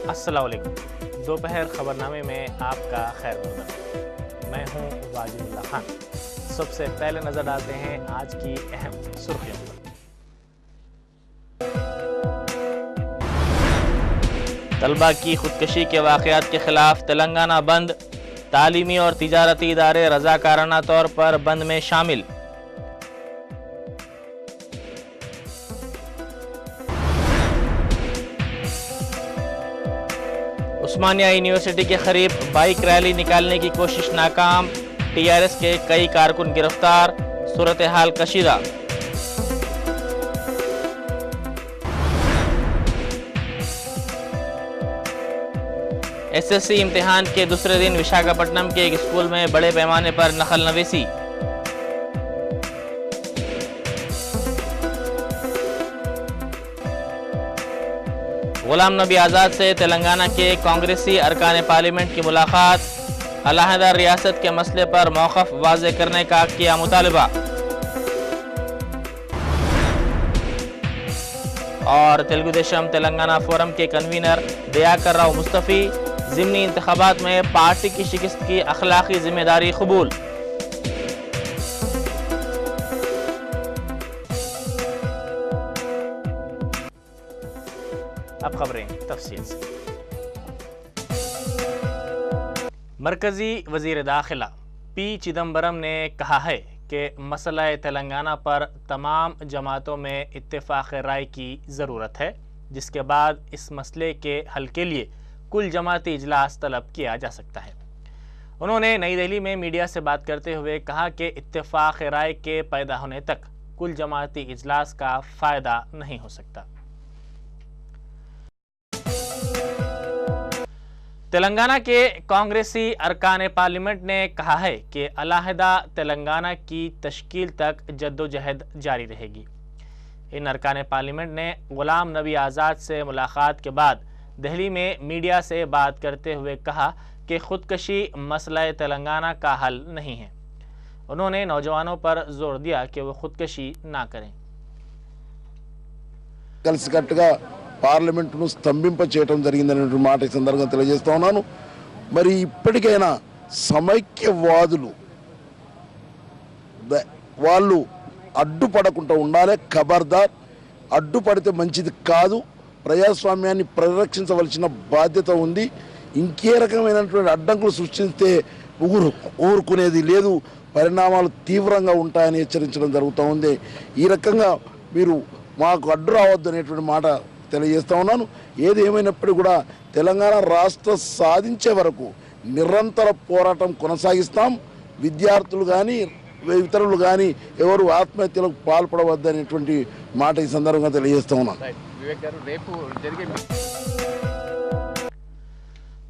अस्सलाम वालेकुम। दोपहर खबरनामे में आपका खैर मक़दम। मैं हूँ वाजिदुल्लाह खान। सबसे पहले नजर डालते हैं आज की अहम सुर्खियों पर। तलबा की खुदकशी के वाक़यात के खिलाफ तेलंगाना बंद। तालीमी और तिजारती इदारे रज़ाकाराना तौर पर बंद में शामिल। उस्मानिया यूनिवर्सिटी के करीब बाइक रैली निकालने की कोशिश नाकाम। टीआरएस के कई कारकुन गिरफ्तार। सूरत हाल कशीदा। एसएससी इम्तिहान के दूसरे दिन विशाखापट्टनम के एक स्कूल में बड़े पैमाने पर नकल नवीसी। गुलाम नबी आज़ाद से तेलंगाना के कांग्रेसी अरकान पार्लियामेंट की मुलाकात। अलहदा रियासत के मसले पर मौक़िफ़ वाज़े करने का किया मुतालबा। और तेलुगु देशम तेलंगाना फोरम के कन्वीनर दयाकर राव मुस्तफ़ी ज़िमनी इंतखाबात में पार्टी की शिकस्त की अखलाकी जिम्मेदारी कबूल। अब खबरें तफसील से। मरकजी वज़ीर दाखिला पी चिदम्बरम ने कहा है कि मसला तेलंगाना पर तमाम जमातों में इत्तेफाक राय की ज़रूरत है, जिसके बाद इस मसले के हल के लिए कुल जमाती इजलास तलब किया जा सकता है। उन्होंने नई दिल्ली में मीडिया से बात करते हुए कहा कि इत्तेफाक राय के पैदा होने तक कुल जमाती इजलास का फ़ायदा नहीं हो सकता। तेलंगाना के कांग्रेसी अरकान पार्लियामेंट ने कहा है कि अलहदा तेलंगाना की तश्कील तक जद्दोजहद जारी रहेगी। इन अरकान पार्लियामेंट ने गुलाम नबी आज़ाद से मुलाकात के बाद दिल्ली में मीडिया से बात करते हुए कहा कि खुदकशी मसला तेलंगाना का हल नहीं है। उन्होंने नौजवानों पर जोर दिया कि वो खुदकशी ना करें। పార్లమెంటును స్తంభింప చేయడం జరిగిందనే మాట ఈ సందర్భంగా తెలియజేస్తా ఉన్నాను. మరి ఇప్పటికైనా సమైక్యవాదులు వాళ్ళు అడ్డుపడకుండా ఉండాలి. ఖబర్దార్, అడ్డుపడితే మంచిది కాదు. ప్రజాస్వామ్యాన్ని పరిరక్షించవలసిన బాధ్యత ఉంది. ఇంకే రకమైనటువంటి అడ్డంకులు సృష్టిస్తే ఊరుకునేది లేదు. పరిణామాలు తీవ్రంగా ఉంటాయని హెచ్చరించడం జరుగుతూ ఉంది. ఈ రకంగా మీరు మాకు అడ్డు రావద్దు అనేటువంటి మాట తెలియజేస్తా ఉన్నాను. ఏది ఏమైనప్పటికీ కూడా తెలంగాణ రాష్ట్ర సాధించే వరకు నిరంతర పోరాటం కొనసాగిస్తాం. విద్యార్థులు కానీ ఇతరులు కానీ ఎవరు ఆత్మహత్యలకు పాల్పడవద్దనేటువంటి మాట ఈ సందర్భంగా తెలియజేస్తా ఉన్నాను.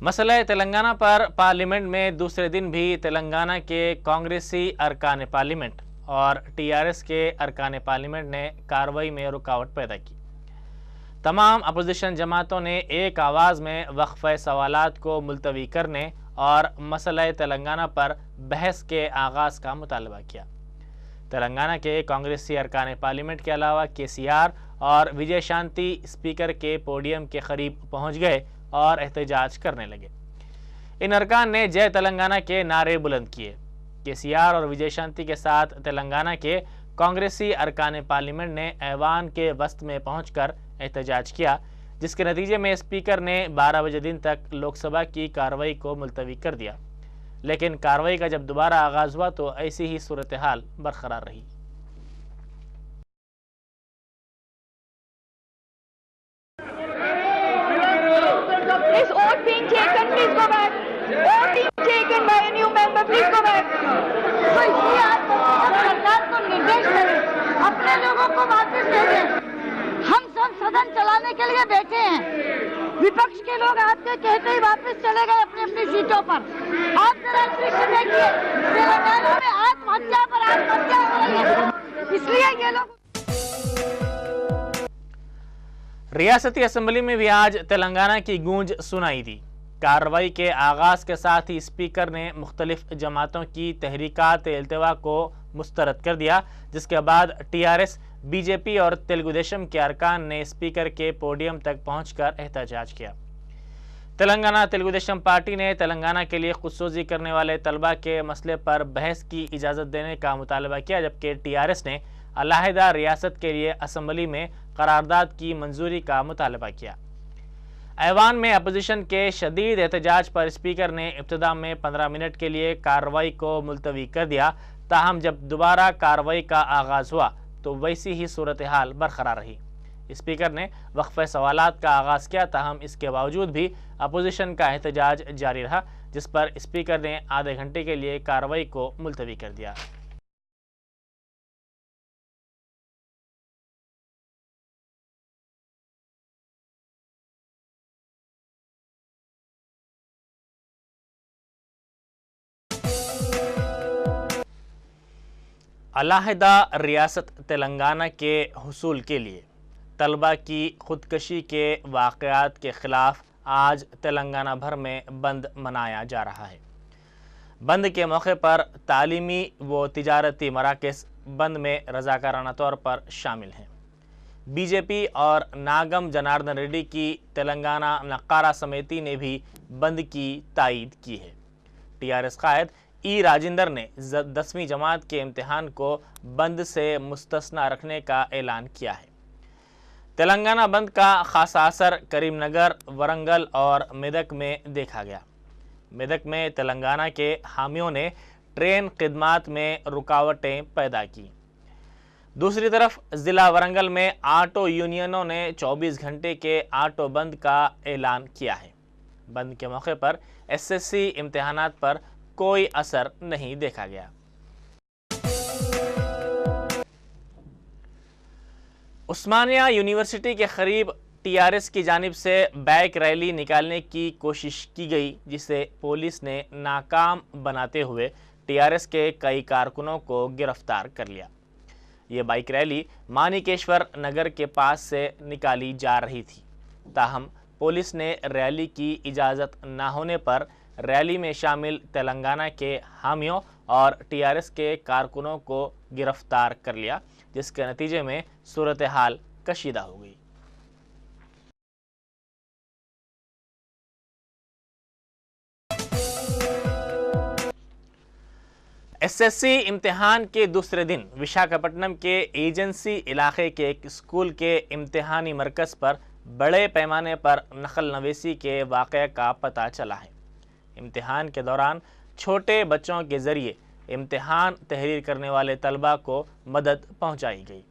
मसला तेलंगाना पर पार्लियामेंट में दूसरे दिन भी तेलंगाना के कांग्रेसी अरकान पार्लियामेंट और टीआरएस के अरकान पार्लियामेंट ने कार्रवाई में रुकावट पैदा की। तमाम अपोजिशन जमातों ने एक आवाज़ में वक्फ़े सवालात को मुलतवी करने और मसला तेलंगाना पर बहस के आगाज़ का मुतालबा किया। तेलंगाना के कांग्रेसी अरकान पार्लियामेंट के अलावा केसीआर और विजय शांति स्पीकर के पोडियम के करीब पहुँच गए और एहतजाज करने लगे। इन अरकान ने जय तेलंगाना के नारे बुलंद किए। केसीआर और विजय शांति के साथ तेलंगाना के कांग्रेसी अरकान पार्लियामेंट ने ऐवान के वस्त में पहुंचकर एहतजाज किया, जिसके नतीजे में स्पीकर ने 12 बजे दिन तक लोकसभा की कार्रवाई को मुलतवी कर दिया। लेकिन कार्रवाई का जब दोबारा आगाज हुआ तो ऐसी ही सूरत हाल बरकरार रही। अपने लोगों को वापस दे दें। हम सब सदन चलाने के लिए बैठे हैं। विपक्ष के लोग आपके कहते ही वापस चले गए अपनी अपनी सीटों पर। आप जरा दृश्य देखिए, तेलंगाना में आत्महत्या पर आत्महत्या हो रही है। इसलिए ये लोग रियासती असेंबली में भी आज तेलंगाना की गूंज सुनाई दी। कार्रवाई के आगाज के साथ ही स्पीकर ने मुख्तलिफ जमातों की तहरीकात इल्तिवा को मुस्तरद कर दिया, जिसके बाद टीआरएस, बीजेपी और तेलुगु देशम के अरकान ने स्पीकर के पोडियम तक पहुंचकर एहतजाज किया। तेलंगाना तेलुगुदेशम पार्टी ने तेलंगाना के लिए खुदसोजी करने वाले तलबा के मसले पर बहस की इजाज़त देने का मुतालबा किया, जबकि टीआरएस ने अलहदा रियासत के लिए असम्बली में करारदाद की मंजूरी का मुतालबा किया। ऐवान में अपोजिशन के शदीद एहतजाज पर स्पीकर ने इब्तिदा में 15 मिनट के लिए कार्रवाई को मुलतवी कर दिया। ताहम जब दोबारा कार्रवाई का आगाज़ हुआ तो वैसी ही सूरत हाल बरकरार रही। स्पीकर ने वक्फे सवालात का आगाज़ किया, ताहम इसके बावजूद भी अपोजिशन का एहतजाज जारी रहा, जिस पर स्पीकर ने आधे घंटे के लिए कार्रवाई को मुलतवी कर दिया। अलहदा रियासत तेलंगाना के हुसूल के लिए तलबा की खुदकशी के वाक़यात के ख़िलाफ़ आज तेलंगाना भर में बंद मनाया जा रहा है। बंद के मौके पर तालीमी व तिजारती मराकज़ बंद में रज़ाकाराना तौर पर शामिल हैं। बीजेपी और नागम जनार्दन रेड्डी की तेलंगाना नक्कारा समिति ने भी बंद की तायीद की है। टीआरएस कायद ई राजेंद्र ने 10वीं जमात के इम्तिहान को बंद से मुस्तस्ना रखने का ऐलान किया है। तेलंगाना बंद का खासा असर करीमनगर, वरंगल और मेदक में देखा गया। मेदक में तेलंगाना के हामियों ने ट्रेन खिदमात में रुकावटें पैदा की। दूसरी तरफ ज़िला वरंगल में ऑटो यूनियनों ने 24 घंटे के ऑटो बंद का ऐलान किया है। बंद के मौके पर एसएससी इम्तिहानात पर कोई असर नहीं देखा गया। उस्मानिया यूनिवर्सिटी के करीब टीआरएस की जानिब से बाइक रैली निकालने की कोशिश की गई, जिसे पुलिस ने नाकाम बनाते हुए टीआरएस के कई कारकुनों को गिरफ्तार कर लिया। ये बाइक रैली मानिकेश्वर नगर के पास से निकाली जा रही थी। ताहम पुलिस ने रैली की इजाज़त न होने पर रैली में शामिल तेलंगाना के हामियों और टीआरएस के कारकुनों को गिरफ्तार कर लिया, जिसके नतीजे में सूरत हाल कशीदा हो गई। एसएससी इम्तिहान के दूसरे दिन विशाखापट्टनम के एजेंसी इलाके के एक स्कूल के इम्तिहानी मरकज़ पर बड़े पैमाने पर नकल नवेसी के वाक़े का पता चला है। इम्तिहान के दौरान छोटे बच्चों के ज़रिए इम्तिहान तहरीर करने वाले तलबा को मदद पहुंचाई गई।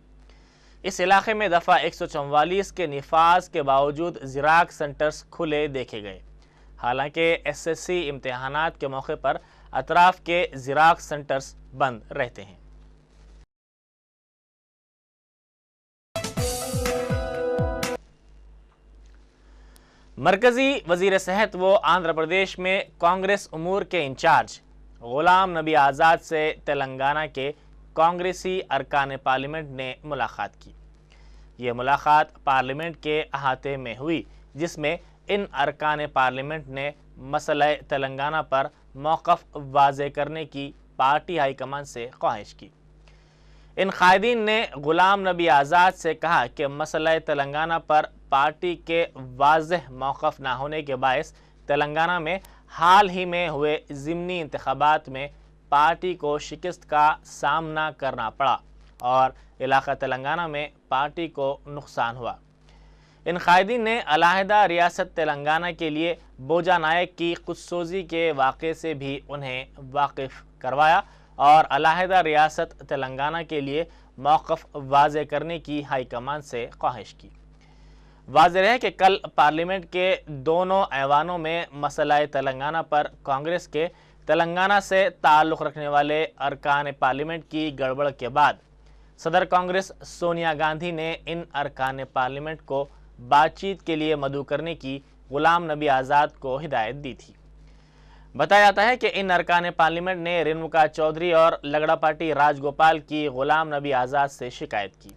इस इलाके में दफ़ा 144 के निफाज के बावजूद ज़िराक सेंटर्स खुले देखे गए। हालांकि एसएससी इम्तिहानात के मौके पर अतराफ़ के ज़िराक सेंटर्स बंद रहते हैं। मरकज़ी वज़ीर सेहत व आंध्र प्रदेश में कांग्रेस उमूर के इंचार्ज गुलाम नबी आज़ाद से तेलंगाना के कांग्रेसी अरकान पार्लियामेंट ने मुलाकात की। ये मुलाकात पार्लियामेंट के अहाते में हुई, जिसमें इन अरकान पार्लियामेंट ने मसला तेलंगाना पर मौक़िफ़ वाज़े करने की पार्टी हाईकमान से ख्वाहिश की। इन कायदीन ने गुलाम नबी आज़ाद से कहा कि मसला तेलंगाना पर पार्टी के वाज़ेह मौक़िफ़ ना होने के बायस तेलंगाना में हाल ही में हुए ज़िमनी इंतख़ाबात में पार्टी को शिकस्त का सामना करना पड़ा और इलाक़ा तेलंगाना में पार्टी को नुकसान हुआ। इन कायदीन ने अलहदा रियासत तेलंगाना के लिए बोजा नायक की खुदसोजी के वाक़े से भी उन्हें वाकिफ़ करवाया और अलहदा रियासत तेलंगाना के लिए मौक़िफ़ वाज़े करने की हाईकमान से ख्वाहिश की। वाज़ेह है कि कल पार्लियामेंट के दोनों ऐवानों में मसला तेलंगाना पर कांग्रेस के तेलंगाना से ताल्लुक़ रखने वाले अरकान पार्लियामेंट की गड़बड़ के बाद सदर कांग्रेस सोनिया गांधी ने इन अरकान पार्लियामेंट को बातचीत के लिए मदऊ करने की गुलाम नबी आज़ाद को हिदायत दी थी। बताया जाता है कि इन अरकान पार्लियामेंट ने रेणुका चौधरी और लगड़ापाटी राजगोपाल की गुलाम नबी आज़ाद से शिकायत की।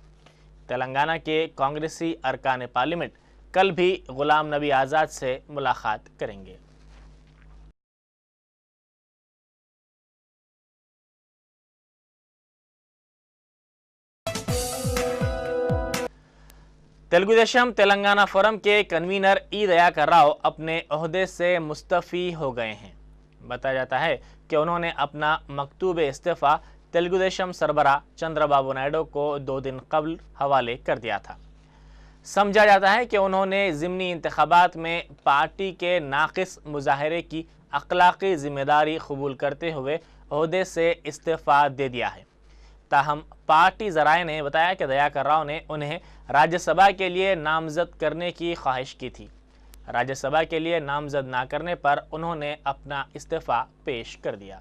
तेलंगाना के कांग्रेसी अरकान पार्लियामेंट कल भी गुलाम नबी आज़ाद से मुलाकात करेंगे। तेलुगु देशम तेलंगाना फोरम के कन्वीनर ई दयाकर राव अपने ओहदे से मुस्तफ़ी हो गए हैं। बताया जाता है कि उन्होंने अपना मकतूब इस्तीफ़ा तेलुगु देशम सरबरा चंद्रबाबू नायडू को 2 दिन कबल हवाले कर दिया था। समझा जाता है कि उन्होंने ज़िमनी इंतखाबात में पार्टी के नाक़िस मुजाहरे की अखलाकी जिम्मेदारी कबूल करते हुए ओहदे से इस्तीफ़ा दे दिया है। ताहम पार्टी ज़राए ने बताया कि दयाकर राव ने उन्हें राज्यसभा के लिए नामज़द करने की ख्वाहिश की थी। राज्यसभा के लिए नामज़द ना करने पर उन्होंने अपना इस्तीफ़ा पेश कर दिया।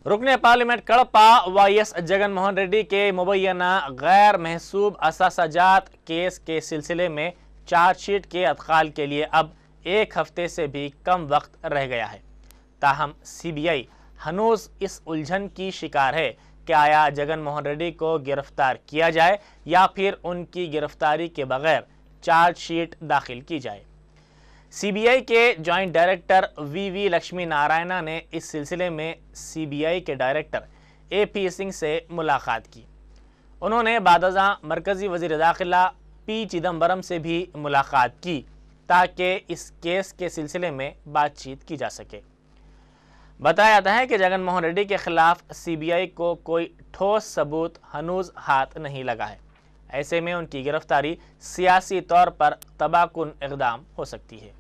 रुकने पार्लियामेंट कड़पा वाईएस जगन मोहन रेड्डी के मुबैना गैर महसूब असासाजात केस के सिलसिले में चार्जशीट के अदखाल के लिए अब 1 हफ्ते से भी कम वक्त रह गया है। ताहम सीबीआई हनूज इस उलझन की शिकार है कि आया जगन मोहन रेड्डी को गिरफ्तार किया जाए या फिर उनकी गिरफ्तारी के बगैर चार्जशीट दाखिल की जाए। सीबीआई के जॉइंट डायरेक्टर वीवी लक्ष्मी नारायणा ने इस सिलसिले में सीबीआई के डायरेक्टर एपी सिंह से मुलाकात की। उन्होंने बादअज़ां मरकज़ी वज़ीर दाखिला पी चिदम्बरम से भी मुलाकात की ताकि इस केस के सिलसिले में बातचीत की जा सके। बताया जाता है कि जगन मोहन रेड्डी के खिलाफ सीबीआई को कोई ठोस सबूत हनूज हाथ नहीं लगा है। ऐसे में उनकी गिरफ्तारी सियासी तौर पर तबाहकुन इक़दाम हो सकती है।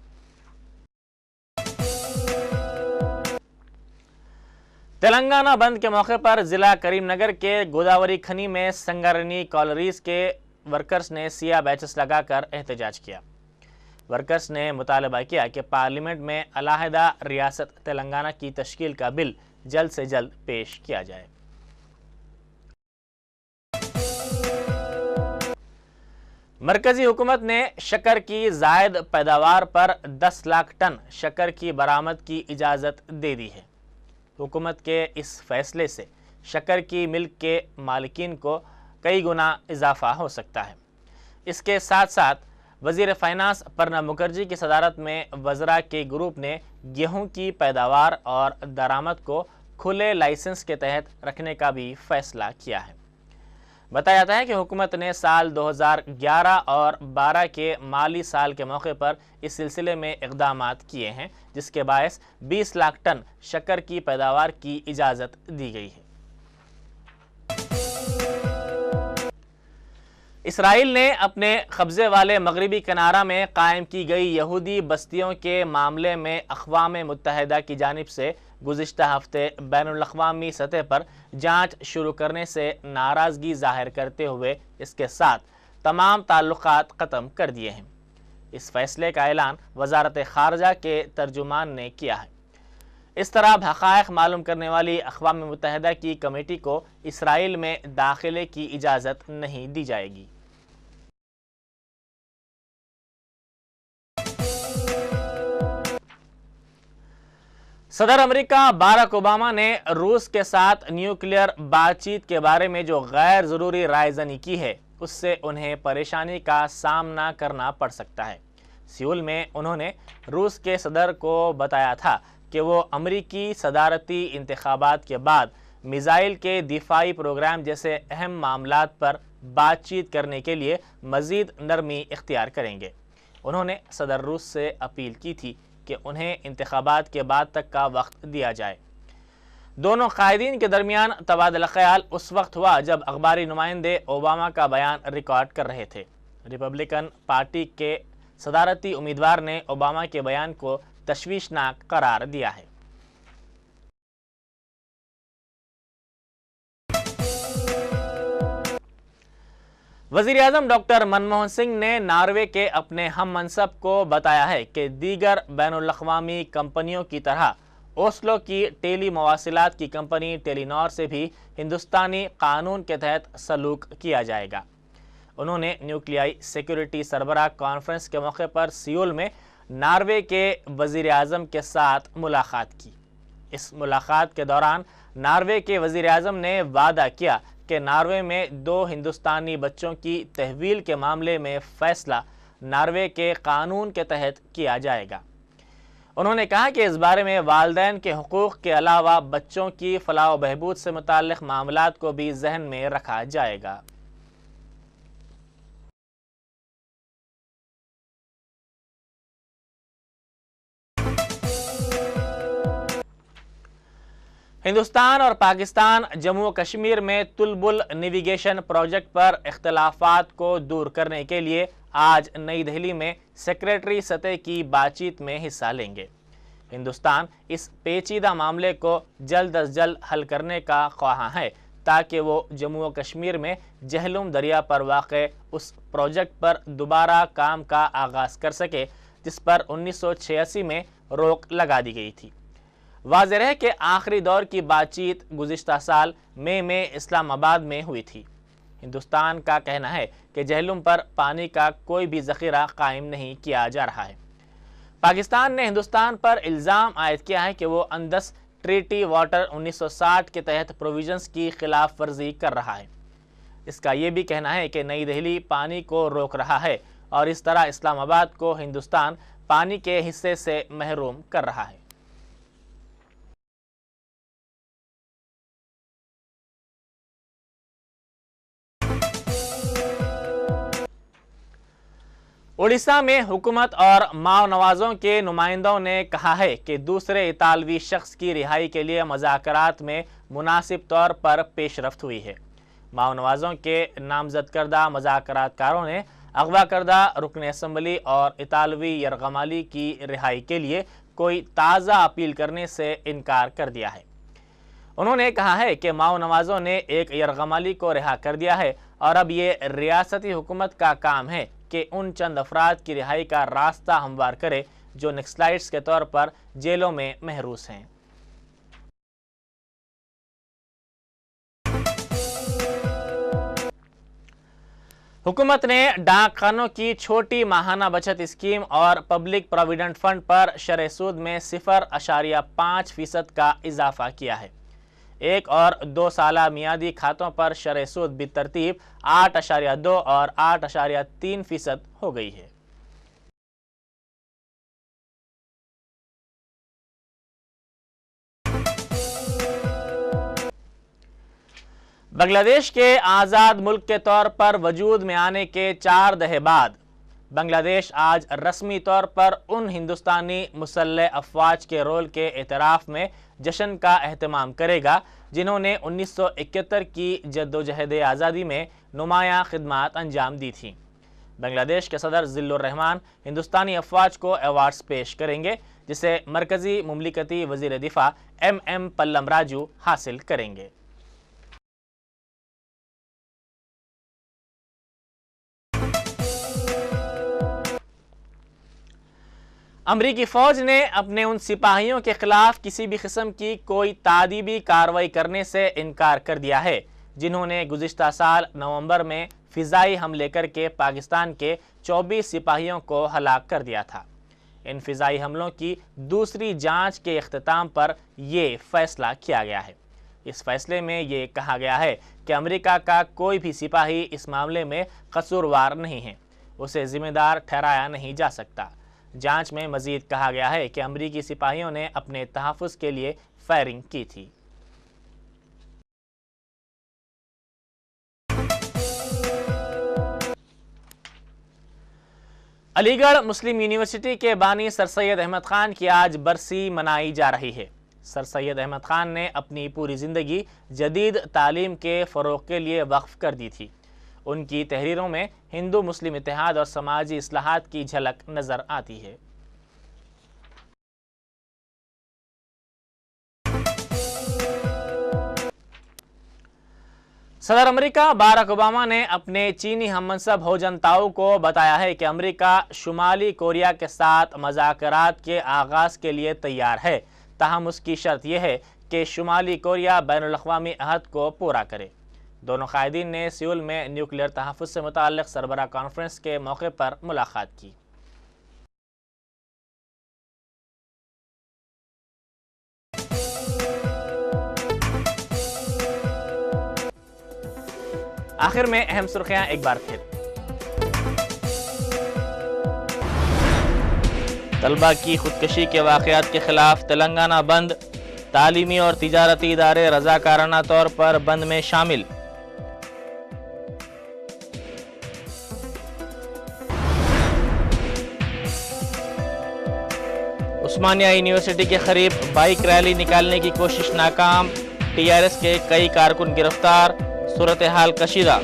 तेलंगाना बंद के मौके पर जिला करीमनगर के गोदावरी खनी में संगारेड्डी कॉलरीज के वर्कर्स ने सिया बैचेस लगाकर एहतजाज किया। वर्कर्स ने मुतालबा किया कि पार्लियामेंट में अलहदा रियासत तेलंगाना की तश्कील का बिल जल्द से जल्द पेश किया जाए। मरकजी हुकूमत ने शक्कर की जायद पैदावार पर 10 लाख टन शक्कर की बरामद की इजाज़त दे दी है। हुकूमत के इस फैसले से शक्कर की मिल्क के मालिकीन को कई गुना इजाफा हो सकता है। इसके साथ साथ वज़ीर फ़ाइनांस प्रणब मुखर्जी की सदारत में वज़रा के ग्रुप ने गेहूं की पैदावार और दरामद को खुले लाइसेंस के तहत रखने का भी फैसला किया है। बताया जाता है कि हुकूमत ने साल 2011 और 12 के माली साल के मौके पर इस सिलसिले में इक़दामात किए हैं, जिसके बायस 20 लाख टन शक्कर की पैदावार की इजाज़त दी गई है। इसराइल ने अपने कब्ज़े वाले मगरबी किनारा में कायम की गई यहूदी बस्तियों के मामले में अक़वाम मुत्तहिदा की जानिब से गुज़िश्ता हफ्ते बैनुल-अक़वामी सतह पर जांच शुरू करने से नाराज़गी ज़ाहिर करते हुए इसके साथ तमाम ताल्लुक़ात ख़त्म कर दिए हैं। इस फैसले का ऐलान वज़ारत ख़ारजा के तर्जुमान ने किया है। इस तरह हक़ाइक़ मालूम करने वाली अक़वाम मुत्तहिदा की कमेटी को इसराइल में दाखिले की इजाज़त नहीं दी जाएगी। सदर अमेरिका बाराक ओबामा ने रूस के साथ न्यूक्लियर बातचीत के बारे में जो गैर ज़रूरी रायज़नी की है, उससे उन्हें परेशानी का सामना करना पड़ सकता है। सियोल में उन्होंने रूस के सदर को बताया था कि वो अमरीकी सदारती इंतखाबात के बाद मिसाइल के दिफाई प्रोग्राम जैसे अहम मामलात पर बातचीत करने के लिए मज़ीद नरमी इख्तियार करेंगे। उन्होंने सदर रूस से अपील की थी कि उन्हें इंतखाबात के बाद तक का वक्त दिया जाए। दोनों कायदीन के दरमियान तबादला ख्याल उस वक्त हुआ जब अखबारी नुमाइंदे ओबामा का बयान रिकॉर्ड कर रहे थे। रिपब्लिकन पार्टी के सदारती उम्मीदवार ने ओबामा के बयान को तशवीशनाक करार दिया है। वज़ीर आज़म डॉक्टर मनमोहन सिंह ने नॉर्वे के अपने हम मनसब को बताया है कि दीगर बैनुल-अक़वामी कंपनियों की तरह ओस्लो की टेली मवासिलात की कंपनी टेलीनॉर से भी हिंदुस्तानी कानून के तहत सलूक किया जाएगा। उन्होंने न्यूक्लियाई सिक्योरिटी सरबराह कॉन्फ्रेंस के मौके पर सियोल में नॉर्वे के वज़ीर आज़म के साथ मुलाकात की। इस मुलाकात के दौरान नॉर्वे के वज़ीर आज़म ने वादा किया कि नॉर्वे में 2 हिंदुस्तानी बच्चों की तहवील के मामले में फ़ैसला नॉर्वे के कानून के तहत किया जाएगा। انہوں نے کہا کہ اس بارے میں والدین کے حقوق کے علاوہ بچوں کی فلاح و بہبود سے متعلق معاملات کو بھی ذہن میں رکھا جائے گا۔ ہندوستان اور پاکستان جموں و کشمیر میں تلبل نیویگیشن پروجیکٹ پر اختلافات کو دور کرنے کے لیے آج نئی دہلی میں سیکریٹری سطح کی بات چیت میں حصہ لیں گے۔ ہندوستان اس پیچیدہ معاملے کو جلد از جلد حل کرنے کا خواہاں ہے تاکہ وہ جموں و کشمیر میں جہلم دریا پر واقع اس پروجیکٹ پر دوبارہ کام کا آغاز کر سکے جس پر 1986 میں روک لگا دی گئی تھی۔ واضح ہے کہ آخری دور کی بات چیت گزشتہ سال مئی میں اسلام آباد میں ہوئی تھی۔ ہندوستان کا کہنا ہے کہ جہلم پر پانی کا کوئی بھی ذخیرہ قائم نہیں کیا جا رہا ہے۔ پاکستان نے ہندوستان پر الزام عائد کیا ہے کہ وہ اندس ٹریٹی واٹر 1960 کے تحت پروویژنز کی خلاف ورزی کر رہا ہے۔ اس کا یہ بھی کہنا ہے کہ نئی دہلی پانی کو روک رہا ہے اور اس طرح اسلام آباد کو ہندوستان پانی کے حصے سے محروم کر رہا ہے۔ اڑیسہ میں حکومت اور ماؤ نوازوں کے نمائندوں نے کہا ہے کہ دوسرے اطالوی شخص کی رہائی کے لیے مذاکرات میں مناسب طور پر پیش رفت ہوئی ہے۔ ماؤ نوازوں کے نامزد کردہ مذاکرات کاروں نے اغوا کردہ رکن اسمبلی اور اطالوی یرغمالی کی رہائی کے لیے کوئی تازہ اپیل کرنے سے انکار کر دیا ہے۔ انہوں نے کہا ہے کہ ماؤ نوازوں نے ایک یرغمالی کو رہا کر دیا ہے اور اب یہ ریاستی حکومت کا کام ہے کہ ان چند افراد کی رہائی کا راستہ ہموار کرے جو نکسلائٹس کے طور پر جیلوں میں محروس ہیں۔ حکومت نے ڈاک خانوں کی چھوٹی ماہانہ بچت اسکیم اور پبلک پروویڈنٹ فنڈ پر شرح سود میں 0.5% کا اضافہ کیا ہے۔ 1 اور 2 سالہ میادی کھاتوں پر شرح سود بالترتیب 8.2 اور 8.3% ہو گئی ہے۔ بنگلہ دیش کے آزاد ملک کے طور پر وجود میں آنے کے 4 دہائیں بعد بنگلہ دیش آج رسمی طور پر ان ہندوستانی مسلح افواج کے رول کے اعتراف میں جشن کا اہتمام کرے گا جنہوں نے 1971 کی جدوجہد آزادی میں نمایاں خدمات انجام دی تھیں۔ بنگلہ دیش کے صدر ذل الرحمان ہندوستانی افواج کو ایوارڈز پیش کریں گے جسے مرکزی مملکتی وزیر دفاع M پلم راجو حاصل کریں گے۔ امریکی فوج نے اپنے ان سپاہیوں کے خلاف کسی بھی قسم کی کوئی تعدیبی کارروائی کرنے سے انکار کر دیا ہے جنہوں نے گزشتہ سال نومبر میں فضائی حملے کر کے پاکستان کے 24 سپاہیوں کو ہلاک کر دیا تھا۔ ان فضائی حملوں کی دوسری جانچ کے اختتام پر یہ فیصلہ کیا گیا ہے۔ اس فیصلے میں یہ کہا گیا ہے کہ امریکہ کا کوئی بھی سپاہی اس معاملے میں قصوروار نہیں ہے، اسے ذمہ دار ٹھہرایا نہیں جا سکتا۔ جانچ میں مزید کہا گیا ہے کہ امریکی سپاہیوں نے اپنے تحفظ کے لیے فائرنگ کی تھی۔ علی گڑھ مسلم یونیورسٹی کے بانی سر سید احمد خان کی آج برسی منائی جا رہی ہے۔ سر سید احمد خان نے اپنی پوری زندگی جدید تعلیم کے فروغ کے لیے وقف کر دی تھی۔ ان کی تحریروں میں ہندو مسلم اتحاد اور سماجی اصلاحات کی جھلک نظر آتی ہے۔ صدر امریکہ باراک اوباما نے اپنے چینی ہم منصب ہو جنتاؤ کو بتایا ہے کہ امریکہ شمالی کوریا کے ساتھ مذاکرات کے آغاز کے لیے تیار ہے، تاہم اس کی شرط یہ ہے کہ شمالی کوریا بین الاقوامی عہد کو پورا کرے۔ دونوں قائدین نے سیول میں نیوکلیئر تحفظ سے متعلق سربراہ کانفرنس کے موقع پر ملاقات کی۔ آخر میں اہم سرخیاں ایک بار پھر۔ طلبہ کی خودکشی کے واقعات کے خلاف تلنگانہ بند، تعلیمی اور تجارتی ادارے رضاکارانہ طور پر بند میں شامل۔ عثمانیہ یونیورسٹی کے قریب بائیک ریلی نکالنے کی کوشش ناکام، ٹی آر ایس کے کئی کارکن گرفتار، صورتحال کشیدہ۔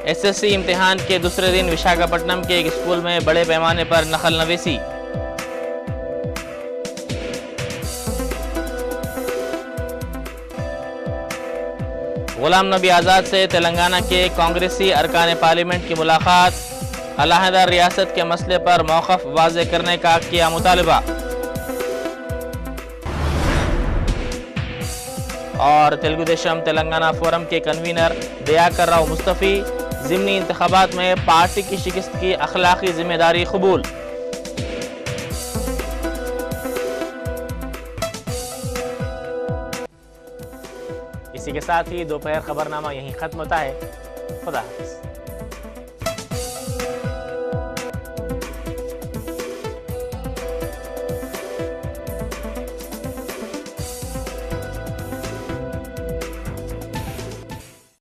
ایس ایس سی امتحان کے دوسرے دن وشاکھاپٹنم کے ایک اسکول میں بڑے پیمانے پر نقل نویسی۔ غلام نبی آزاد سے تلنگانہ کے کانگریسی ارکان پارلیمنٹ کی ملاقات، علیحدہ ریاست کے مسئلے پر موقف واضح کرنے کا کیا مطالبہ۔ اور تلگو دیشم تلنگانہ فورم کے کنوینر دیاکر راؤ مصطفی، ضمنی انتخابات میں پارٹی کی شکست کی اخلاقی ذمہ داری قبول۔ اسی کے ساتھ ہی دوپہر خبرنامہ یہیں ختم ہوتا ہے۔ خدا حافظ۔